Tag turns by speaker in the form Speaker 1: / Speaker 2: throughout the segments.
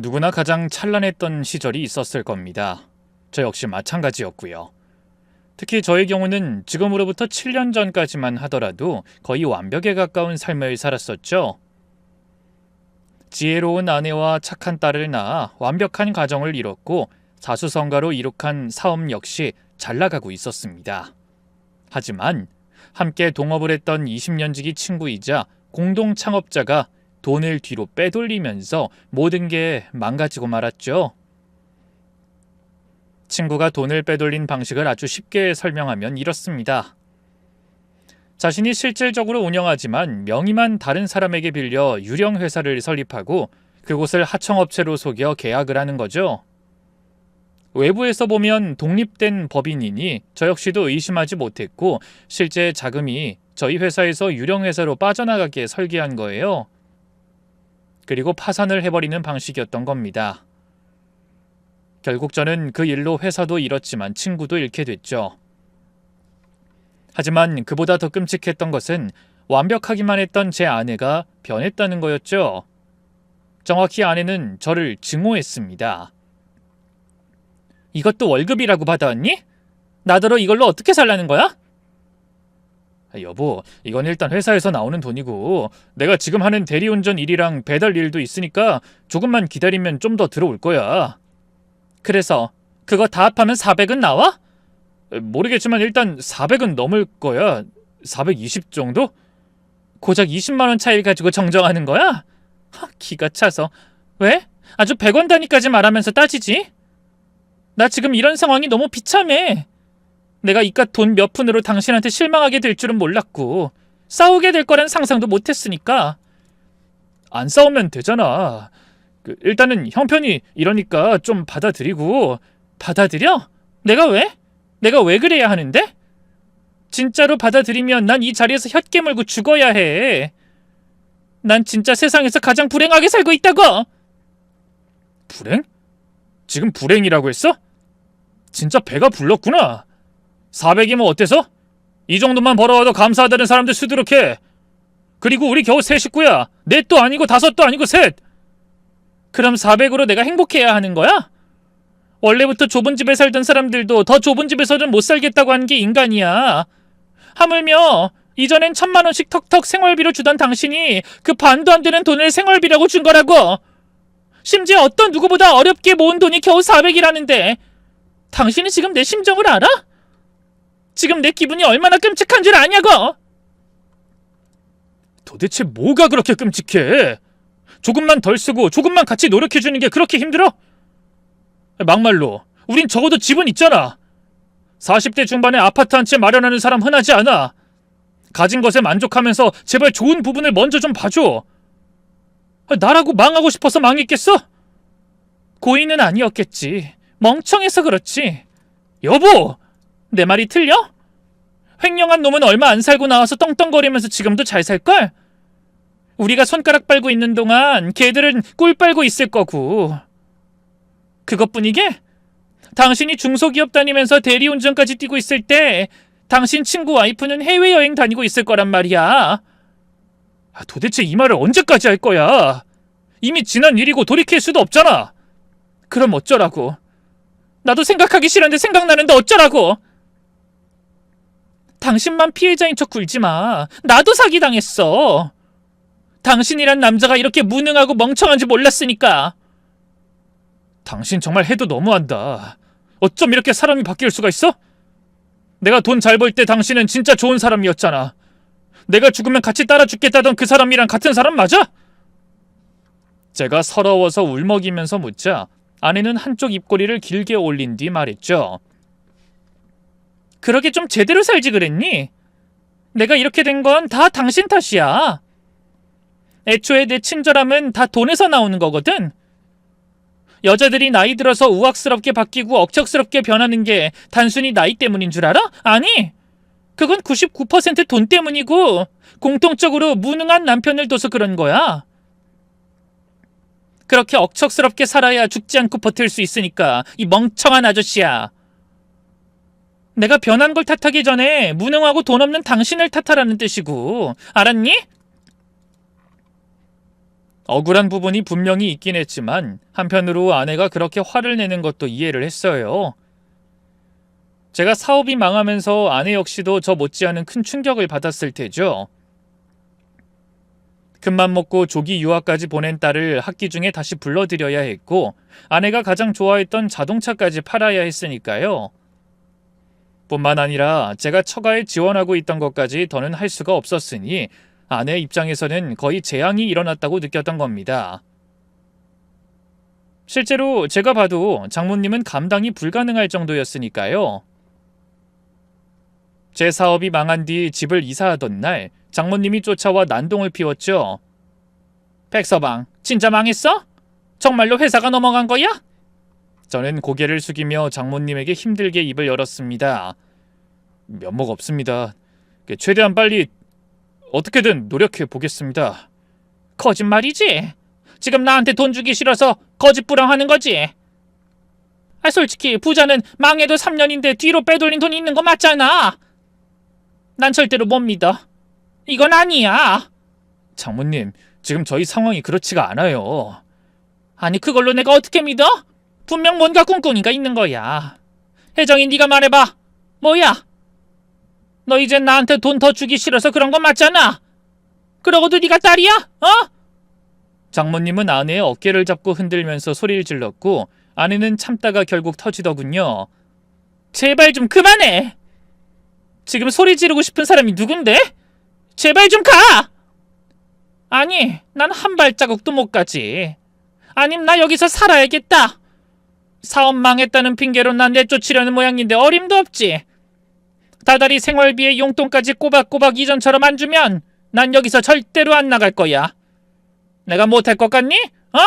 Speaker 1: 누구나 가장 찬란했던 시절이 있었을 겁니다. 저 역시 마찬가지였고요. 특히 저의 경우는 지금으로부터 7년 전까지만 하더라도 거의 완벽에 가까운 삶을 살았었죠. 지혜로운 아내와 착한 딸을 낳아 완벽한 가정을 이뤘고 자수성가로 이룩한 사업 역시 잘 나가고 있었습니다. 하지만 함께 동업을 했던 20년지기 친구이자 공동 창업자가 돈을 뒤로 빼돌리면서 모든 게 망가지고 말았죠. 친구가 돈을 빼돌린 방식을 아주 쉽게 설명하면 이렇습니다. 자신이 실질적으로 운영하지만 명의만 다른 사람에게 빌려 유령 회사를 설립하고 그곳을 하청업체로 속여 계약을 하는 거죠. 외부에서 보면 독립된 법인이니 저 역시도 의심하지 못했고 실제 자금이 저희 회사에서 유령 회사로 빠져나가게 설계한 거예요. 그리고 파산을 해버리는 방식이었던 겁니다. 결국 저는 그 일로 회사도 잃었지만 친구도 잃게 됐죠. 하지만 그보다 더 끔찍했던 것은 완벽하기만 했던 제 아내가 변했다는 거였죠. 정확히 아내는 저를 증오했습니다. 이것도 월급이라고 받아왔니? 나더러 이걸로 어떻게 살라는 거야? 여보, 이건 일단 회사에서 나오는 돈이고 내가 지금 하는 대리운전 일이랑 배달 일도 있으니까 조금만 기다리면 좀 더 들어올 거야. 그래서 그거 다 합하면 400은 나와? 모르겠지만 일단 400은 넘을 거야. 420 정도? 고작 20만 원 차이를 가지고 정정하는 거야? 기가 차서. 왜? 아주 100원 단위까지 말하면서 따지지? 나 지금 이런 상황이 너무 비참해. 내가 이깟 돈 몇 푼으로 당신한테 실망하게 될 줄은 몰랐고 싸우게 될 거란 상상도 못했으니까. 안 싸우면 되잖아. 일단은 형편이 이러니까 좀 받아들이고. 받아들여? 내가 왜? 내가 왜 그래야 하는데? 진짜로 받아들이면 난 이 자리에서 혓 깨물고 죽어야 해. 난 진짜 세상에서 가장 불행하게 살고 있다고. 불행? 지금 불행이라고 했어? 진짜 배가 불렀구나. 400이면 어때서? 이 정도만 벌어와도 감사하다는 사람들 수두룩해. 그리고 우리 겨우 세 식구야. 넷도 아니고 다섯도 아니고 셋. 그럼 400으로 내가 행복해야 하는 거야? 원래부터 좁은 집에 살던 사람들도 더 좁은 집에서는 못 살겠다고 하는 게 인간이야. 하물며 이전엔 1000만 원씩 턱턱 생활비로 주던 당신이 그 반도 안 되는 돈을 생활비라고 준 거라고. 심지어 어떤 누구보다 어렵게 모은 돈이 겨우 400이라는데 당신이 지금 내 심정을 알아? 지금 내 기분이 얼마나 끔찍한 줄 아냐고. 도대체 뭐가 그렇게 끔찍해? 조금만 덜 쓰고 조금만 같이 노력해주는 게 그렇게 힘들어? 막말로 우린 적어도 집은 있잖아. 40대 중반에 아파트 한 채 마련하는 사람 흔하지 않아. 가진 것에 만족하면서 제발 좋은 부분을 먼저 좀 봐줘. 나라고 망하고 싶어서 망했겠어? 고의는 아니었겠지. 멍청해서 그렇지. 여보! 내 말이 틀려? 횡령한 놈은 얼마 안 살고 나와서 떵떵거리면서 지금도 잘 살걸? 우리가 손가락 빨고 있는 동안 걔들은 꿀 빨고 있을 거고. 그것뿐이게? 당신이 중소기업 다니면서 대리운전까지 뛰고 있을 때 당신 친구 와이프는 해외여행 다니고 있을 거란 말이야. 도대체 이 말을 언제까지 할 거야? 이미 지난 일이고 돌이킬 수도 없잖아. 그럼 어쩌라고? 나도 생각하기 싫은데 생각나는데 어쩌라고? 당신만 피해자인 척 굴지 마. 나도 사기당했어. 당신이란 남자가 이렇게 무능하고 멍청한지 몰랐으니까. 당신 정말 해도 너무한다. 어쩜 이렇게 사람이 바뀔 수가 있어? 내가 돈 잘 벌 때 당신은 진짜 좋은 사람이었잖아. 내가 죽으면 같이 따라 죽겠다던 그 사람이랑 같은 사람 맞아? 제가 서러워서 울먹이면서 묻자 아내는 한쪽 입꼬리를 길게 올린 뒤 말했죠. 그러게 좀 제대로 살지 그랬니? 내가 이렇게 된 건 다 당신 탓이야. 애초에 내 친절함은 다 돈에서 나오는 거거든. 여자들이 나이 들어서 우악스럽게 바뀌고 억척스럽게 변하는 게 단순히 나이 때문인 줄 알아? 아니! 그건 99% 돈 때문이고 공통적으로 무능한 남편을 둬서 그런 거야. 그렇게 억척스럽게 살아야 죽지 않고 버틸 수 있으니까 이 멍청한 아저씨야. 내가 변한 걸 탓하기 전에 무능하고 돈 없는 당신을 탓하라는 뜻이고. 알았니? 억울한 부분이 분명히 있긴 했지만 한편으로 아내가 그렇게 화를 내는 것도 이해를 했어요. 제가 사업이 망하면서 아내 역시도 저 못지않은 큰 충격을 받았을 테죠. 큰맘 먹고 조기 유학까지 보낸 딸을 학기 중에 다시 불러들여야 했고 아내가 가장 좋아했던 자동차까지 팔아야 했으니까요. 뿐만 아니라 제가 처가에 지원하고 있던 것까지 더는 할 수가 없었으니 아내 입장에서는 거의 재앙이 일어났다고 느꼈던 겁니다. 실제로 제가 봐도 장모님은 감당이 불가능할 정도였으니까요. 제 사업이 망한 뒤 집을 이사하던 날 장모님이 쫓아와 난동을 피웠죠. 백서방, 진짜 망했어? 정말로 회사가 넘어간 거야? 저는 고개를 숙이며 장모님에게 힘들게 입을 열었습니다. 면목 없습니다. 최대한 빨리 어떻게든 노력해 보겠습니다. 거짓말이지? 지금 나한테 돈 주기 싫어서 거짓부렁하는 거지? 솔직히 부자는 망해도 3년인데 뒤로 빼돌린 돈이 있는 거 맞잖아. 난 절대로 못 믿어. 이건 아니야. 장모님, 지금 저희 상황이 그렇지가 않아요. 아니 그걸로 내가 어떻게 믿어? 분명 뭔가 꿍꿍이가 있는 거야. 혜정이 네가 말해봐. 뭐야? 너 이젠 나한테 돈 더 주기 싫어서 그런 건 맞잖아. 그러고도 네가 딸이야? 어? 장모님은 아내의 어깨를 잡고 흔들면서 소리를 질렀고 아내는 참다가 결국 터지더군요. 제발 좀 그만해. 지금 소리 지르고 싶은 사람이 누군데? 제발 좀 가! 아니, 난 한 발자국도 못 가지. 아님 나 여기서 살아야겠다. 사업 망했다는 핑계로 난 내쫓으려는 모양인데 어림도 없지. 다달이 생활비에 용돈까지 꼬박꼬박 이전처럼 안 주면 난 여기서 절대로 안 나갈 거야. 내가 못할 것 같니? 어?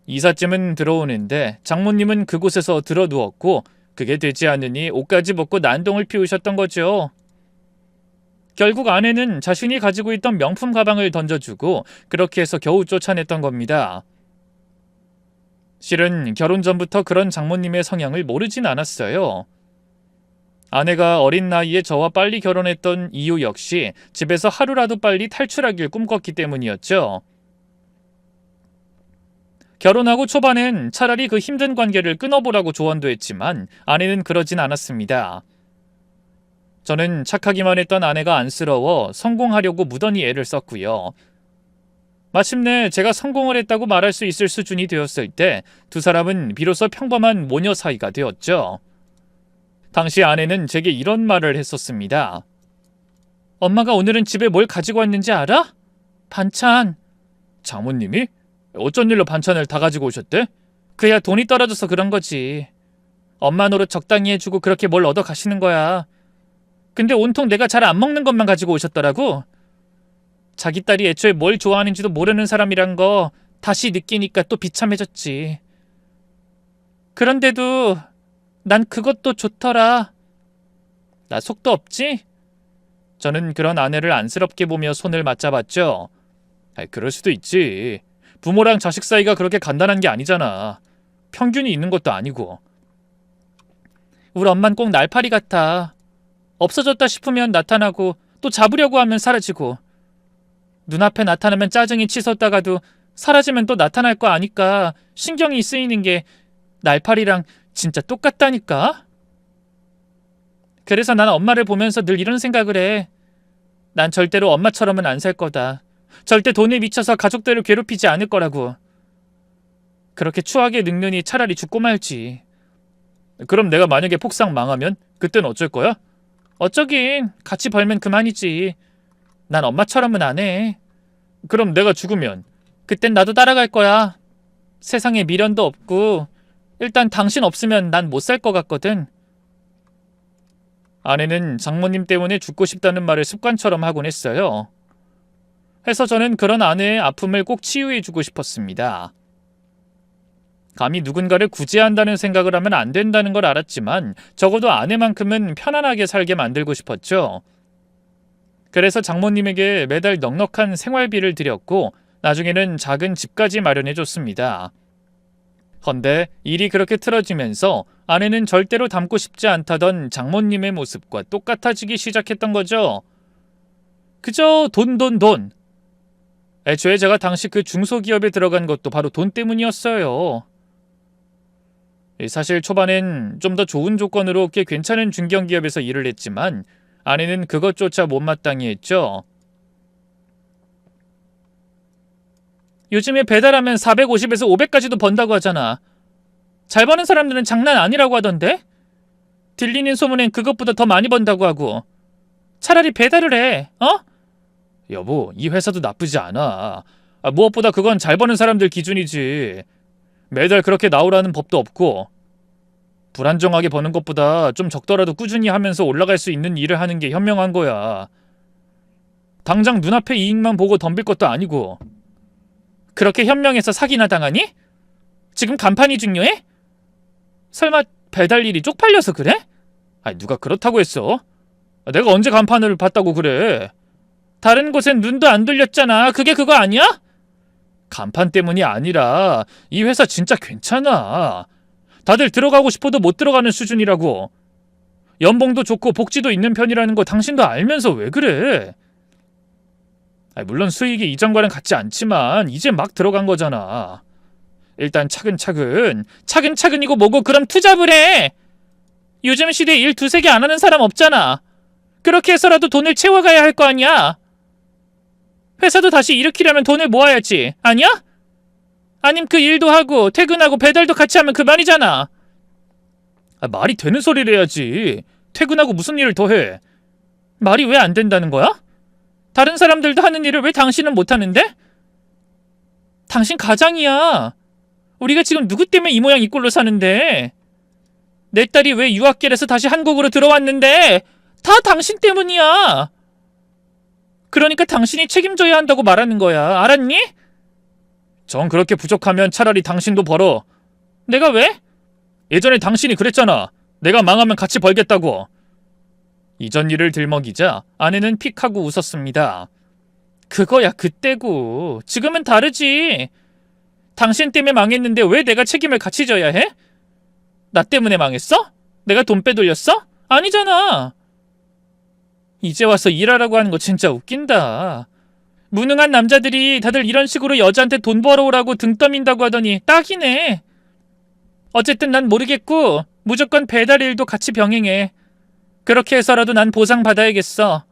Speaker 1: 이삿짐은 들어오는데 장모님은 그곳에서 들어누웠고 그게 되지 않으니 옷까지 벗고 난동을 피우셨던 거죠. 결국 아내는 자신이 가지고 있던 명품 가방을 던져주고 그렇게 해서 겨우 쫓아냈던 겁니다. 실은 결혼 전부터 그런 장모님의 성향을 모르진 않았어요. 아내가 어린 나이에 저와 빨리 결혼했던 이유 역시 집에서 하루라도 빨리 탈출하길 꿈꿨기 때문이었죠. 결혼하고 초반엔 차라리 그 힘든 관계를 끊어보라고 조언도 했지만 아내는 그러진 않았습니다. 저는 착하기만 했던 아내가 안쓰러워 성공하려고 무던히 애를 썼고요. 마침내 제가 성공을 했다고 말할 수 있을 수준이 되었을 때 두 사람은 비로소 평범한 모녀 사이가 되었죠. 당시 아내는 제게 이런 말을 했었습니다. 엄마가 오늘은 집에 뭘 가지고 왔는지 알아? 반찬. 장모님이? 어쩐 일로 반찬을 다 가지고 오셨대? 그야 돈이 떨어져서 그런 거지. 엄마 노릇 적당히 해주고 그렇게 뭘 얻어 가시는 거야. 근데 온통 내가 잘 안 먹는 것만 가지고 오셨더라고. 자기 딸이 애초에 뭘 좋아하는지도 모르는 사람이란 거 다시 느끼니까 또 비참해졌지. 그런데도 난 그것도 좋더라. 나 속도 없지? 저는 그런 아내를 안쓰럽게 보며 손을 맞잡았죠. 그럴 수도 있지. 부모랑 자식 사이가 그렇게 간단한 게 아니잖아. 평균이 있는 것도 아니고. 우리 엄만 꼭 날파리 같아. 없어졌다 싶으면 나타나고 또 잡으려고 하면 사라지고 눈앞에 나타나면 짜증이 치솟다가도 사라지면 또 나타날 거 아니까 신경이 쓰이는 게 날파리랑 진짜 똑같다니까. 그래서 난 엄마를 보면서 늘 이런 생각을 해. 난 절대로 엄마처럼은 안 살 거다. 절대 돈에 미쳐서 가족들을 괴롭히지 않을 거라고. 그렇게 추하게 늙느니 차라리 죽고 말지. 그럼 내가 만약에 폭삭 망하면 그땐 어쩔 거야? 어쩌긴 같이 벌면 그만이지. 난 엄마처럼은 안 해. 그럼 내가 죽으면? 그땐 나도 따라갈 거야. 세상에 미련도 없고 일단 당신 없으면 난 못 살 것 같거든. 아내는 장모님 때문에 죽고 싶다는 말을 습관처럼 하곤 했어요. 해서 저는 그런 아내의 아픔을 꼭 치유해주고 싶었습니다. 감히 누군가를 구제한다는 생각을 하면 안 된다는 걸 알았지만 적어도 아내만큼은 편안하게 살게 만들고 싶었죠. 그래서 장모님에게 매달 넉넉한 생활비를 드렸고 나중에는 작은 집까지 마련해줬습니다. 헌데 일이 그렇게 틀어지면서 아내는 절대로 닮고 싶지 않다던 장모님의 모습과 똑같아지기 시작했던 거죠. 그저 돈. 애초에 제가 당시 그 중소기업에 들어간 것도 바로 돈 때문이었어요. 사실 초반엔 좀 더 좋은 조건으로 꽤 괜찮은 중견기업에서 일을 했지만 아내는 그것조차 못마땅히 했죠. 요즘에 배달하면 450에서 500까지도 번다고 하잖아. 잘 버는 사람들은 장난 아니라고 하던데? 들리는 소문엔 그것보다 더 많이 번다고 하고. 차라리 배달을 해, 어? 여보, 이 회사도 나쁘지 않아. 무엇보다 그건 잘 버는 사람들 기준이지. 매달 그렇게 나오라는 법도 없고. 불안정하게 버는 것보다 좀 적더라도 꾸준히 하면서 올라갈 수 있는 일을 하는 게 현명한 거야. 당장 눈앞의 이익만 보고 덤빌 것도 아니고. 그렇게 현명해서 사기나 당하니? 지금 간판이 중요해? 설마 배달 일이 쪽팔려서 그래? 아니, 누가 그렇다고 했어? 내가 언제 간판을 봤다고 그래? 다른 곳엔 눈도 안 돌렸잖아. 그게 그거 아니야? 간판 때문이 아니라 이 회사 진짜 괜찮아. 다들 들어가고 싶어도 못 들어가는 수준이라고. 연봉도 좋고 복지도 있는 편이라는 거 당신도 알면서 왜 그래? 물론 수익이 이전과는 같지 않지만 이제 막 들어간 거잖아. 일단 차근차근이고 뭐고 그럼 투잡을 해. 요즘 시대에 일 두세 개 안 하는 사람 없잖아. 그렇게 해서라도 돈을 채워가야 할 거 아니야. 회사도 다시 일으키려면 돈을 모아야지. 아니야? 아님 그 일도 하고 퇴근하고 배달도 같이 하면 그만이잖아. 말이 되는 소리를 해야지. 퇴근하고 무슨 일을 더 해? 말이 왜 안 된다는 거야? 다른 사람들도 하는 일을 왜 당신은 못하는데? 당신 가장이야. 우리가 지금 누구 때문에 이 모양 이 꼴로 사는데? 내 딸이 왜 유학길에서 다시 한국으로 들어왔는데? 다 당신 때문이야. 그러니까 당신이 책임져야 한다고 말하는 거야. 알았니? 정 그렇게 부족하면 차라리 당신도 벌어. 내가 왜? 예전에 당신이 그랬잖아. 내가 망하면 같이 벌겠다고. 이전 일을 들먹이자 아내는 픽 하고 웃었습니다. 그거야 그때고. 지금은 다르지. 당신 때문에 망했는데 왜 내가 책임을 같이 져야 해? 나 때문에 망했어? 내가 돈 빼돌렸어? 아니잖아. 이제 와서 일하라고 하는 거 진짜 웃긴다. 무능한 남자들이 다들 이런 식으로 여자한테 돈 벌어오라고 등 떠민다고 하더니 딱이네. 어쨌든 난 모르겠고 무조건 배달 일도 같이 병행해. 그렇게 해서라도 난 보상받아야겠어.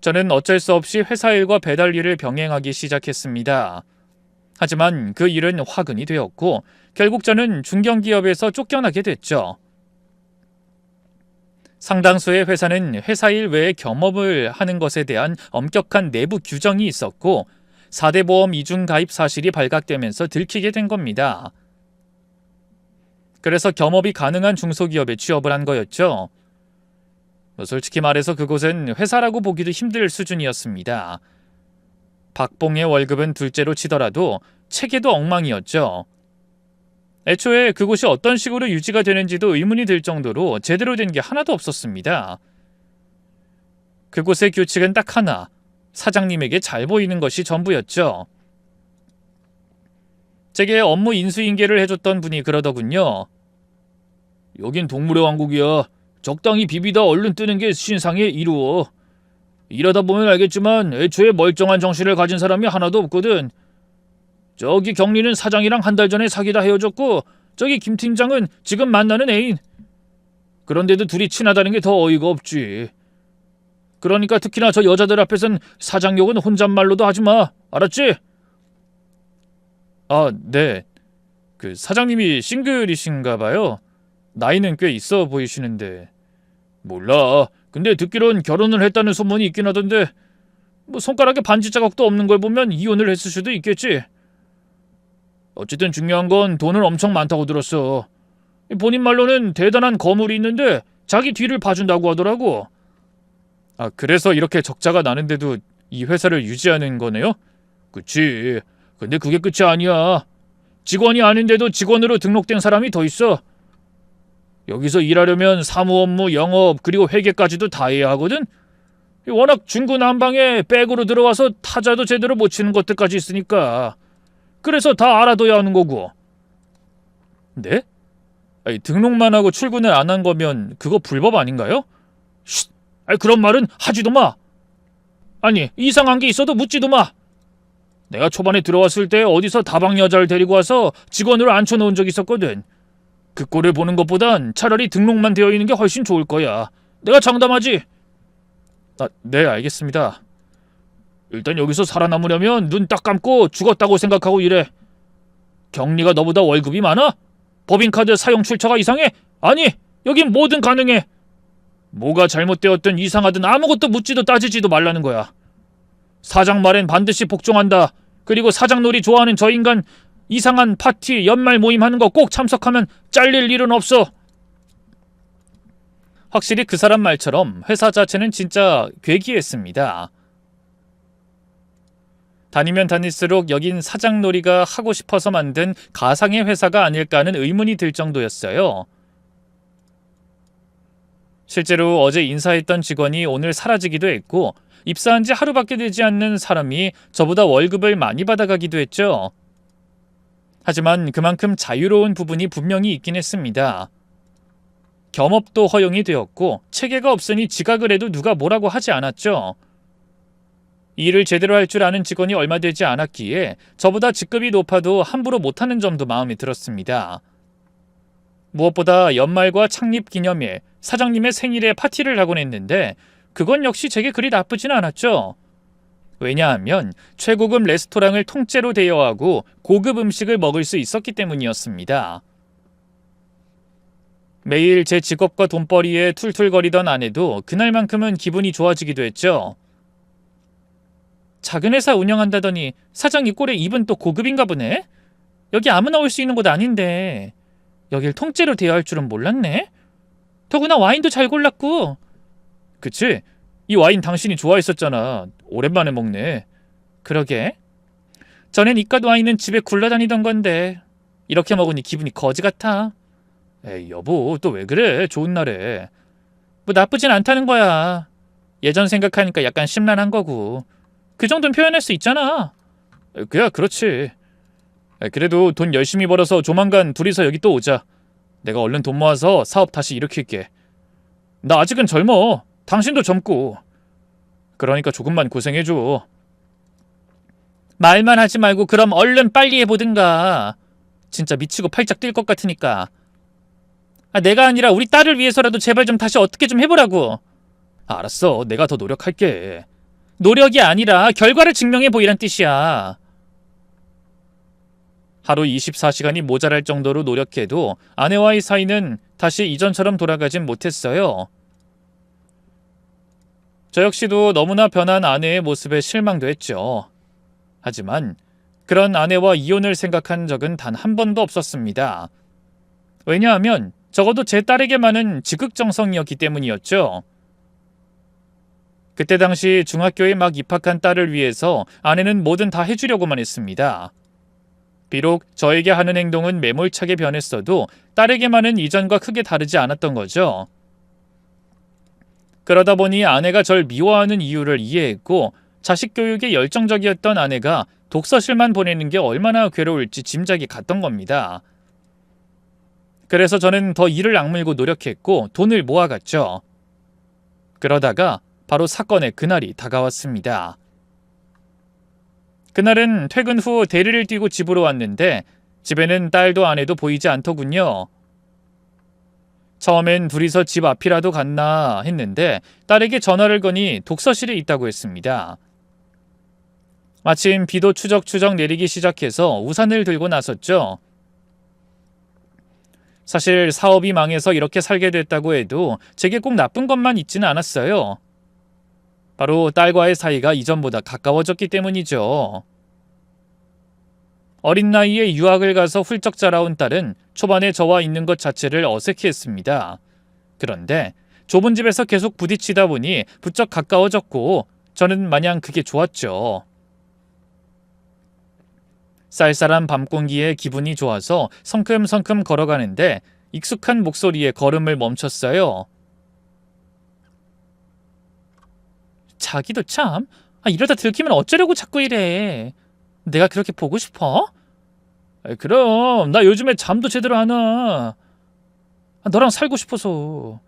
Speaker 1: 저는 어쩔 수 없이 회사 일과 배달 일을 병행하기 시작했습니다. 하지만 그 일은 화근이 되었고 결국 저는 중견기업에서 쫓겨나게 됐죠. 상당수의 회사는 회사 일 외에 겸업을 하는 것에 대한 엄격한 내부 규정이 있었고 4대 보험 이중 가입 사실이 발각되면서 들키게 된 겁니다. 그래서 겸업이 가능한 중소기업에 취업을 한 거였죠. 솔직히 말해서 그곳은 회사라고 보기도 힘들 수준이었습니다. 박봉의 월급은 둘째로 치더라도 체계도 엉망이었죠. 애초에 그곳이 어떤 식으로 유지가 되는지도 의문이 들 정도로 제대로 된 게 하나도 없었습니다. 그곳의 규칙은 딱 하나, 사장님에게 잘 보이는 것이 전부였죠. 제게 업무 인수인계를 해줬던 분이 그러더군요. 여긴 동물의 왕국이야. 적당히 비비다 얼른 뜨는 게 신상에 이루어. 일하다 보면 알겠지만 애초에 멀쩡한 정신을 가진 사람이 하나도 없거든. 저기 경리는 사장이랑 한 달 전에 사귀다 헤어졌고 저기 김 팀장은 지금 만나는 애인. 그런데도 둘이 친하다는 게 더 어이가 없지. 그러니까 특히나 저 여자들 앞에선 사장 욕은 혼잣말로도 하지 마. 알았지? 아, 네. 그 사장님이 싱글이신가 봐요. 나이는 꽤 있어 보이시는데. 몰라. 근데 듣기론 결혼을 했다는 소문이 있긴 하던데 손가락에 반지 자국도 없는 걸 보면 이혼을 했을 수도 있겠지. 어쨌든 중요한 건 돈은 엄청 많다고 들었어. 본인 말로는 대단한 거물이 있는데 자기 뒤를 봐준다고 하더라고. 그래서 이렇게 적자가 나는데도 이 회사를 유지하는 거네요? 그치. 근데 그게 끝이 아니야. 직원이 아닌데도 직원으로 등록된 사람이 더 있어. 여기서 일하려면 사무 업무, 영업, 그리고 회계까지도 다 해야 하거든? 워낙 중구난방에 백으로 들어와서 타자도 제대로 못 치는 것들까지 있으니까. 그래서 다 알아둬야 하는 거고. 네? 등록만 하고 출근을 안 한 거면 그거 불법 아닌가요? 쉿! 그런 말은 하지도 마! 아니, 이상한 게 있어도 묻지도 마. 내가 초반에 들어왔을 때 어디서 다방 여자를 데리고 와서 직원으로 앉혀놓은 적 있었거든. 그 꼴을 보는 것보단 차라리 등록만 되어 있는 게 훨씬 좋을 거야. 내가 장담하지. 네, 알겠습니다. 일단 여기서 살아남으려면 눈 딱 감고 죽었다고 생각하고 일해. 경리가 너보다 월급이 많아? 법인카드 사용 출처가 이상해? 아니, 여긴 뭐든 가능해. 뭐가 잘못되었든 이상하든 아무것도 묻지도 따지지도 말라는 거야. 사장 말엔 반드시 복종한다. 그리고 사장놀이 좋아하는 저 인간 이상한 파티 연말 모임 하는 거 꼭 참석하면 잘릴 일은 없어. 확실히 그 사람 말처럼 회사 자체는 진짜 괴기했습니다. 다니면 다닐수록 여긴 사장놀이가 하고 싶어서 만든 가상의 회사가 아닐까 하는 의문이 들 정도였어요. 실제로 어제 인사했던 직원이 오늘 사라지기도 했고 입사한 지 하루밖에 되지 않는 사람이 저보다 월급을 많이 받아가기도 했죠. 하지만 그만큼 자유로운 부분이 분명히 있긴 했습니다. 겸업도 허용이 되었고 체계가 없으니 지각을 해도 누가 뭐라고 하지 않았죠. 일을 제대로 할 줄 아는 직원이 얼마 되지 않았기에 저보다 직급이 높아도 함부로 못하는 점도 마음에 들었습니다. 무엇보다 연말과 창립 기념일, 사장님의 생일에 파티를 하곤 했는데 그건 역시 제게 그리 나쁘진 않았죠. 왜냐하면 최고급 레스토랑을 통째로 대여하고 고급 음식을 먹을 수 있었기 때문이었습니다. 매일 제 직업과 돈벌이에 툴툴거리던 아내도 그날만큼은 기분이 좋아지기도 했죠. 작은 회사 운영한다더니 사장 이 꼴에 입은 또 고급인가 보네? 여기 아무나 올 수 있는 곳 아닌데 여길 통째로 대여할 줄은 몰랐네? 더구나 와인도 잘 골랐고. 그치? 이 와인 당신이 좋아했었잖아. 오랜만에 먹네. 그러게. 전엔 이깟 와인은 집에 굴러다니던 건데 이렇게 먹으니 기분이 거지 같아. 에이 여보 또 왜 그래 좋은 날에. 뭐 나쁘진 않다는 거야. 예전 생각하니까 약간 심란한 거고. 그 정도는 표현할 수 있잖아. 그야 그렇지. 그래도 돈 열심히 벌어서 조만간 둘이서 여기 또 오자. 내가 얼른 돈 모아서 사업 다시 일으킬게. 나 아직은 젊어. 당신도 젊고. 그러니까 조금만 고생해줘. 말만 하지 말고 그럼 얼른 빨리 해보든가. 진짜 미치고 팔짝 뛸 것 같으니까. 내가 아니라 우리 딸을 위해서라도 제발 좀 다시 어떻게 좀 해보라고. 알았어. 내가 더 노력할게. 노력이 아니라 결과를 증명해 보이란 뜻이야. 하루 24시간이 모자랄 정도로 노력해도 아내와의 사이는 다시 이전처럼 돌아가진 못했어요. 저 역시도 너무나 변한 아내의 모습에 실망도 했죠. 하지만 그런 아내와 이혼을 생각한 적은 단 한 번도 없었습니다. 왜냐하면 적어도 제 딸에게만은 지극정성이었기 때문이었죠. 그때 당시 중학교에 막 입학한 딸을 위해서 아내는 뭐든 다 해주려고만 했습니다. 비록 저에게 하는 행동은 매몰차게 변했어도 딸에게만은 이전과 크게 다르지 않았던 거죠. 그러다 보니 아내가 절 미워하는 이유를 이해했고 자식 교육에 열정적이었던 아내가 독서실만 보내는 게 얼마나 괴로울지 짐작이 갔던 겁니다. 그래서 저는 더 이를 악물고 노력했고 돈을 모아갔죠. 그러다가 바로 사건의 그날이 다가왔습니다. 그날은 퇴근 후 대리를 띄고 집으로 왔는데 집에는 딸도 아내도 보이지 않더군요. 처음엔 둘이서 집 앞이라도 갔나 했는데 딸에게 전화를 거니 독서실에 있다고 했습니다. 마침 비도 추적추적 내리기 시작해서 우산을 들고 나섰죠. 사실 사업이 망해서 이렇게 살게 됐다고 해도 제게 꼭 나쁜 것만 있지는 않았어요. 바로 딸과의 사이가 이전보다 가까워졌기 때문이죠. 어린 나이에 유학을 가서 훌쩍 자라온 딸은 초반에 저와 있는 것 자체를 어색해했습니다. 그런데 좁은 집에서 계속 부딪히다 보니 부쩍 가까워졌고 저는 마냥 그게 좋았죠. 쌀쌀한 밤 공기에 기분이 좋아서 성큼성큼 걸어가는데 익숙한 목소리에 걸음을 멈췄어요. 자기도 참, 이러다 들키면 어쩌려고 자꾸 이래. 내가 그렇게 보고 싶어? 그럼 나 요즘에 잠도 제대로 안 와. 너랑 살고 싶어서.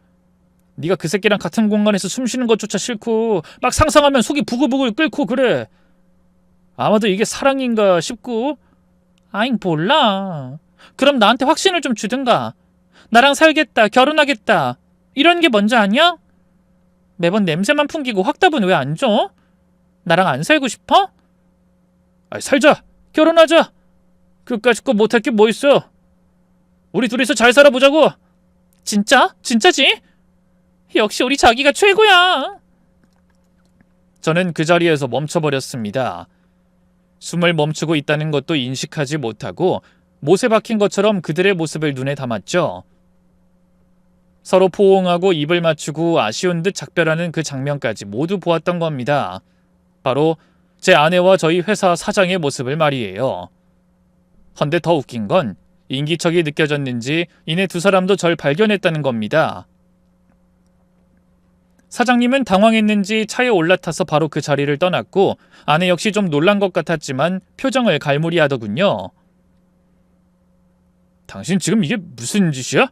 Speaker 1: 네가 그 새끼랑 같은 공간에서 숨 쉬는 것조차 싫고 막 상상하면 속이 부글부글 끓고 그래. 아마도 이게 사랑인가 싶고. 아잉 몰라. 그럼 나한테 확신을 좀 주든가. 나랑 살겠다, 결혼하겠다 이런 게 먼저 아니야? 매번 냄새만 풍기고 확답은 왜 안 줘? 나랑 안 살고 싶어? 아이, 살자. 결혼하자. 그까짓 거 못할 게 뭐 있어. 우리 둘이서 잘 살아보자고. 진짜? 진짜지? 역시 우리 자기가 최고야. 저는 그 자리에서 멈춰버렸습니다. 숨을 멈추고 있다는 것도 인식하지 못하고 못에 박힌 것처럼 그들의 모습을 눈에 담았죠. 서로 포옹하고 입을 맞추고 아쉬운 듯 작별하는 그 장면까지 모두 보았던 겁니다. 바로 제 아내와 저희 회사 사장의 모습을 말이에요. 헌데 더 웃긴 건 인기척이 느껴졌는지 이내 두 사람도 절 발견했다는 겁니다. 사장님은 당황했는지 차에 올라타서 바로 그 자리를 떠났고 아내 역시 좀 놀란 것 같았지만 표정을 갈무리하더군요. 당신 지금 이게 무슨 짓이야?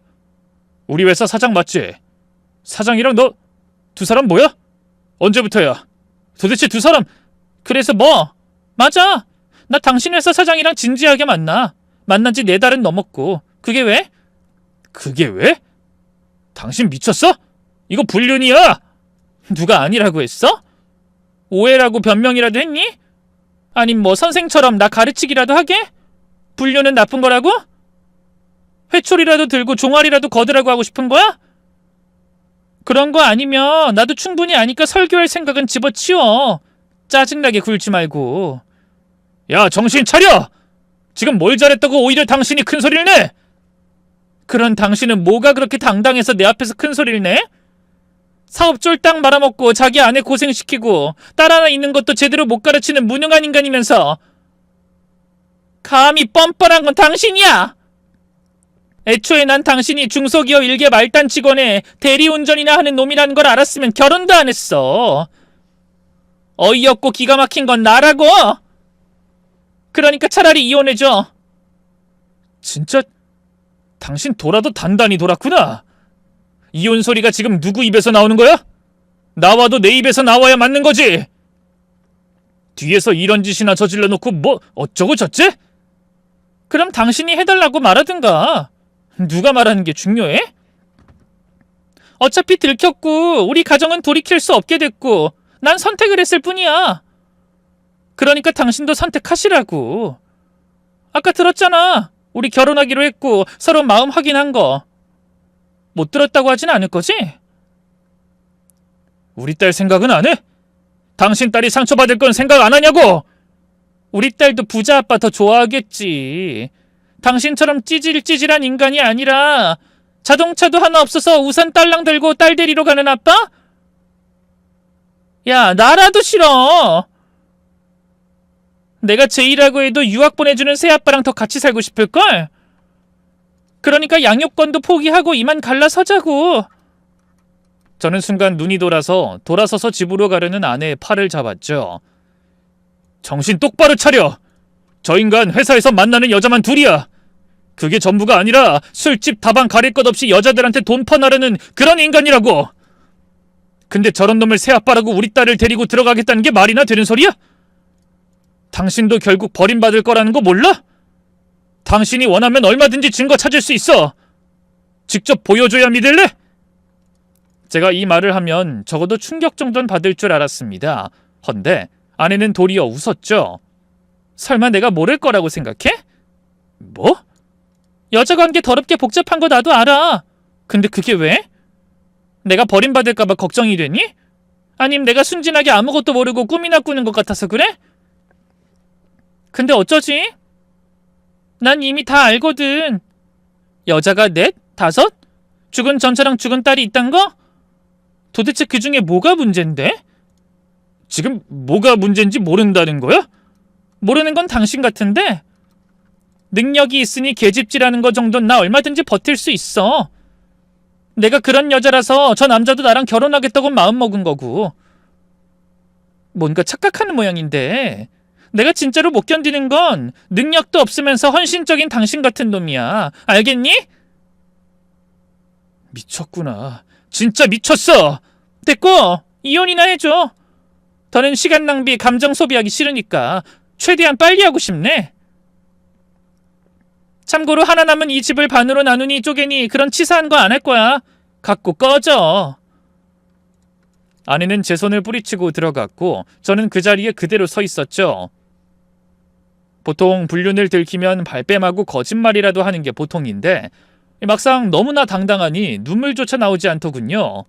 Speaker 1: 우리 회사 사장 맞지? 사장이랑 너 두 사람 뭐야? 언제부터야? 도대체 두 사람 그래서 뭐? 맞아. 나 당신 회사 사장이랑 진지하게 만난 지 4달은 넘었고. 그게 왜? 그게 왜? 당신 미쳤어? 이거 불륜이야. 누가 아니라고 했어? 오해라고 변명이라도 했니? 아님 뭐 선생처럼 나 가르치기라도 하게? 불륜은 나쁜 거라고? 회초리라도 들고 종아리라도 거두라고 하고 싶은 거야? 그런 거 아니면 나도 충분히 아니까 설교할 생각은 집어치워. 짜증나게 굴지 말고. 야, 정신 차려! 지금 뭘 잘했다고 오히려 당신이 큰 소리를 내? 그런 당신은 뭐가 그렇게 당당해서 내 앞에서 큰 소리를 내? 사업 쫄딱 말아먹고 자기 아내 고생시키고 딸 하나 있는 것도 제대로 못 가르치는 무능한 인간이면서 감히 뻔뻔한 건 당신이야! 애초에 난 당신이 중소기업 일개 말단 직원에 대리운전이나 하는 놈이라는 걸 알았으면 결혼도 안 했어. 어이없고 기가 막힌 건 나라고! 그러니까 차라리 이혼해줘. 진짜 당신 돌아도 단단히 돌았구나. 이혼 소리가 지금 누구 입에서 나오는 거야? 나와도 내 입에서 나와야 맞는 거지. 뒤에서 이런 짓이나 저질러 놓고 뭐 어쩌고 저쩌? 그럼 당신이 해달라고 말하든가. 누가 말하는 게 중요해? 어차피 들켰고 우리 가정은 돌이킬 수 없게 됐고 난 선택을 했을 뿐이야. 그러니까 당신도 선택하시라고. 아까 들었잖아. 우리 결혼하기로 했고 서로 마음 확인한 거. 못 들었다고 하진 않을 거지? 우리 딸 생각은 안 해? 당신 딸이 상처받을 건 생각 안 하냐고! 우리 딸도 부자 아빠 더 좋아하겠지. 당신처럼 찌질찌질한 인간이 아니라 자동차도 하나 없어서 우산 딸랑 들고 딸 데리러 가는 아빠? 야, 나라도 싫어. 내가 제이라고 해도 유학 보내주는 새아빠랑 더 같이 살고 싶을걸? 그러니까 양육권도 포기하고 이만 갈라서자고. 저는 순간 눈이 돌아서서 집으로 가려는 아내의 팔을 잡았죠. 정신 똑바로 차려. 저 인간 회사에서 만나는 여자만 둘이야. 그게 전부가 아니라 술집 다방 가릴 것 없이 여자들한테 돈 퍼나르는 그런 인간이라고. 근데 저런 놈을 새아빠라고 우리 딸을 데리고 들어가겠다는 게 말이나 되는 소리야? 당신도 결국 버림받을 거라는 거 몰라? 당신이 원하면 얼마든지 증거 찾을 수 있어. 직접 보여줘야 믿을래? 제가 이 말을 하면 적어도 충격 정도는 받을 줄 알았습니다. 헌데 아내는 도리어 웃었죠. 설마 내가 모를 거라고 생각해? 뭐? 여자관계 더럽게 복잡한 거 나도 알아. 근데 그게 왜? 내가 버림받을까봐 걱정이 되니? 아님 내가 순진하게 아무것도 모르고 꿈이나 꾸는 것 같아서 그래? 근데 어쩌지? 난 이미 다 알거든. 여자가 4, 5? 죽은 전처랑 죽은 딸이 있단 거? 도대체 그 중에 뭐가 문제인데? 지금 뭐가 문제인지 모른다는 거야? 모르는 건 당신 같은데? 능력이 있으니 계집질하는 거 정도는 나 얼마든지 버틸 수 있어. 내가 그런 여자라서 저 남자도 나랑 결혼하겠다고 마음먹은 거고. 뭔가 착각하는 모양인데 내가 진짜로 못 견디는 건 능력도 없으면서 헌신적인 당신 같은 놈이야. 알겠니? 미쳤구나. 진짜 미쳤어. 됐고, 이혼이나 해줘. 더는 시간 낭비, 감정 소비하기 싫으니까 최대한 빨리 하고 싶네. 참고로 하나 남은 이 집을 반으로 나누니 쪼개니 그런 치사한 거 안 할 거야. 갖고 꺼져. 아내는 제 손을 뿌리치고 들어갔고 저는 그 자리에 그대로 서 있었죠. 보통 불륜을 들키면 발뺌하고 거짓말이라도 하는 게 보통인데 막상 너무나 당당하니 눈물조차 나오지 않더군요.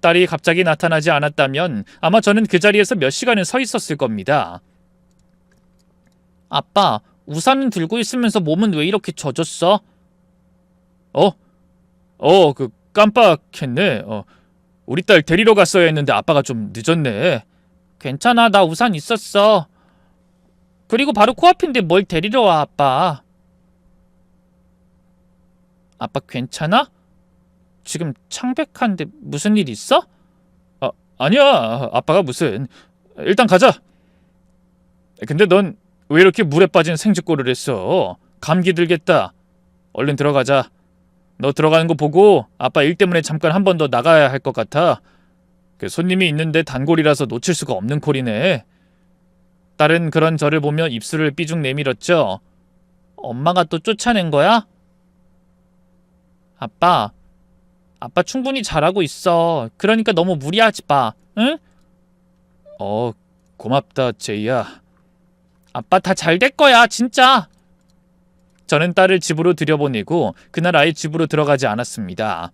Speaker 1: 딸이 갑자기 나타나지 않았다면 아마 저는 그 자리에서 몇 시간을 서 있었을 겁니다. 아빠, 우산은 들고 있으면서 몸은 왜 이렇게 젖었어? 깜빡했네. 우리 딸 데리러 갔어야 했는데 아빠가 좀 늦었네. 괜찮아, 나 우산 있었어. 그리고 바로 코앞인데 뭘 데리러 와, 아빠. 아빠 괜찮아? 지금 창백한데 무슨 일 있어? 아니야. 아빠가 무슨. 일단 가자. 근데 넌 왜 이렇게 물에 빠진 생쥐꼴을 했어? 감기 들겠다. 얼른 들어가자. 너 들어가는 거 보고 아빠 일 때문에 잠깐 한 번 더 나가야 할 것 같아. 손님이 있는데 단골이라서 놓칠 수가 없는 콜이네. 딸은 그런 저를 보며 입술을 삐죽 내밀었죠. 엄마가 또 쫓아낸 거야? 아빠 충분히 잘하고 있어. 그러니까 너무 무리하지 마. 응? 고맙다, 제이야. 아빠 다 잘 될 거야, 진짜. 저는 딸을 집으로 들여보내고 그날 아예 집으로 들어가지 않았습니다.